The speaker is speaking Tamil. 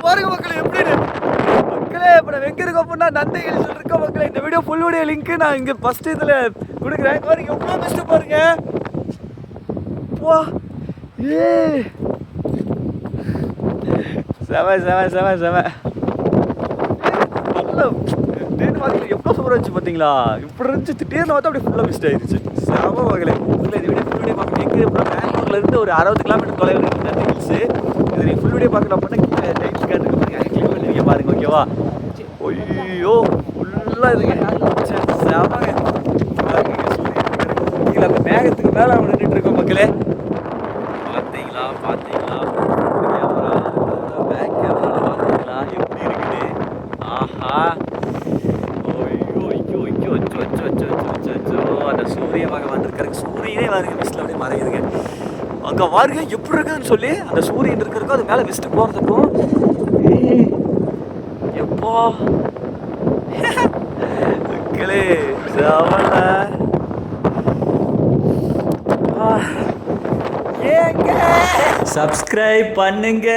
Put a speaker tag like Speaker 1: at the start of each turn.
Speaker 1: பாருங்க மக்களே எப்படின்னு. மக்களே இப்போ நம்ம எங்கே இருக்கோம் அப்படின்னா நந்தை ஹில்ஸ் இருக்க மக்களே. இந்த வீடியோ ஃபுல் வீடியோ லிங்க் நான் இங்கே ஃபர்ஸ்ட் இதில் கொடுக்குறேன். பாருங்க எவ்வளோ பெஸ்ட்டு பாருங்க. வா ஏ செவ செவ செவ செவ நல்லா திடீர்னு பார்த்தீங்களா எவ்வளோ சூப்பராக இருந்துச்சு பார்த்தீங்களா. இப்படி இருந்துச்சு திடீர்னு பார்த்தா அப்படியே ஃபுல்லாக மிஸ்ட் ஆயிடுச்சு. செம மகளே இல்லை இந்த வீடியோ ஃபுல் வீடியோ பார்க்கணும். எங்கே அப்புறம் பெங்களூர்லேருந்து ஒரு 60 கிலோமீட்டர் தொலைவில் இருக்குது அந்த ஹில்ஸு. இது நீங்கள் ஃபுல் வீடியோ பார்க்கணும் அப்படின்னா கீழே டைட்டில் கார்டு இருக்கு பாருங்க, கிளிக் பண்ணுவீங்க பாருங்க ஓகேவா. ஐயோ ஃபுல்லாக இதுங்க செமங்க. கீழே அந்த மேகத்துக்கு மேலே அவன் நின்றுட்டு இருக்கோம் மக்களே. பார்த்தீங்களா பார்த்தீங்களா பேக் கேமரா பார்த்தீங்களா எப்படி இருக்குது. ஆஹா ஐயோ ஐயோ ஐயோ அச்சோ அச்சோ அச்சோ அச்சோ அச்சோ அந்த சூரிய பகவான் இருக்கிறதுக்கு சூரியனே பாருங்க மிஸ்டில் அப்படியே மறையுதுங்க. அங்கே பாருங்க எப்படி இருக்குதுன்னு சொல்லி அந்த சூரியன் இருக்கிறதுக்கும் அது மேலே மிஸ்ட்டு போகிறதுக்கும் எப்போ மக்களே செவல ஏங்க சப்ஸ்கிரைப் பண்ணுங்க.